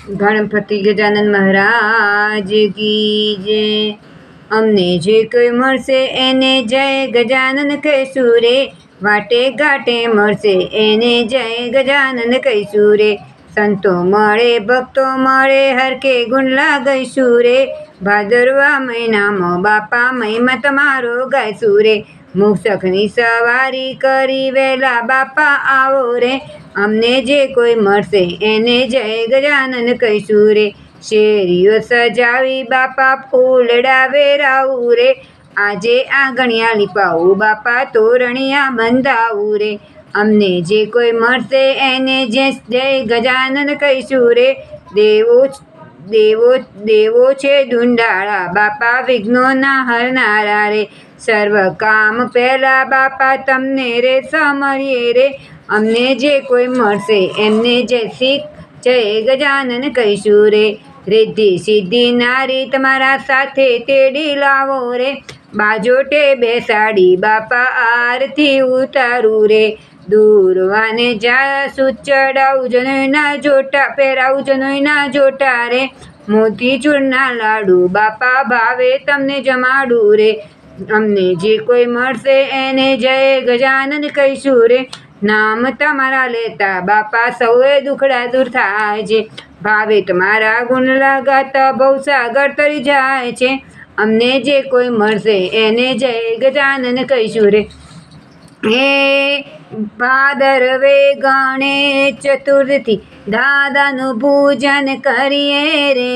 ગણપતિ ગજાનન મહારાજ કી જય। અમને જે કોઈ મળશે એને જય ગજાનન કહીશું રે, વાટે ઘાટે મળશે એને જય ગજાનન કહીશું રે। સંતો મળે ભક્તો મળે હરકે ગુણલા ગઈશું રે, ભાદરવા મહિનામાં બાપા મહિમા તમારો ગાઈશું રે। મુસકની સવારી કરી વેલા બાપા આવો રે, અમને જે કોઈ મળશે એને જય ગજાનન કહીશું રે। શેરીઓ સજાવી બાપા ફૂલડા વેરાવું રે, આજે આંગણિયા લીપાવું બાપા તોરણિયા બંધાવું રે, અમને જે કોઈ મળશે એને જે જય ગજાનન કહીશું રે। દેવો દેવો દેવો છે ઢુંઢાળા બાપા વિઘ્નોના હરનારા રે, સર્વ કામ પહેલા બાપા તમને રે સમરીએ રે, અમને જે કોઈ મળશે એમને જય ગજાનન કહીશું રે। રિદ્ધિ સિદ્ધિ નારી તમારા સાથે તેડી લાવો રે, બાજોટે બેસાડી બાપા આરતી ઉતારું રે, દૂરવાને જાસૂદ ચડાવું જનોઈના જોટા પહેરાવું જનોઈના જોટા રે, મોતીચૂરના લાડુ બાપા ભાવે તમને જમાડું રે, અમને જે કોઈ મળશે એને જય ગજાનન કહીશું રે। નામ તમારા લેતા બાપા સૌએ દુખડા દૂર થાય છે, ભાવે તમારા ગુણ લગાતા ભવસાગર તરી જાય છે, અમને જે કોઈ મળશે એને જય ગજાનન કહીશું રે। હે ભાદરવે ગણેશ ચતુર્થી દાદાનું પૂજન કરીએ રે,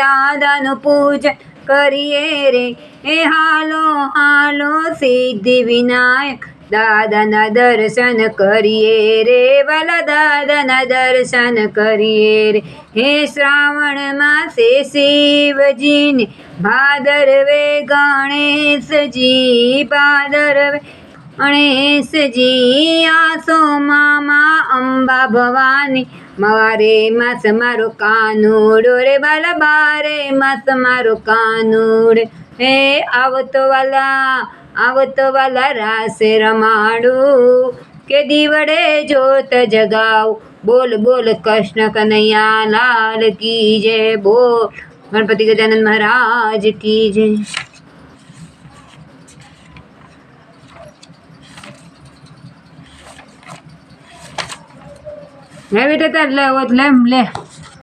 દાદાનું પૂજન કરીએ રે, એ હાલો હાલો સિદ્ધિ વિનાયક દાદાના દર્શન કરીએ રે, વાલા દાદાના દર્શન કરીએ રે। હે શ્રાવણ માસે શિવજીને ભાદરવે ગણેશજી, ભાદરવે ગણેશજી, આસો મામા અંબા ભવાની મારે માસ મારો કાનુડો રે, બાલા બારે માસ મારો કાનુડ। હે આવતો વાલા રાસે રમાડું, કે દીવડે જોત જગાવું, બોલ બોલ કૃષ્ણ કનૈયા લાલ કી જય, બોલ ગણપતિ ગજાનન મહારાજ કી જય। હે બેટા તાર લે લે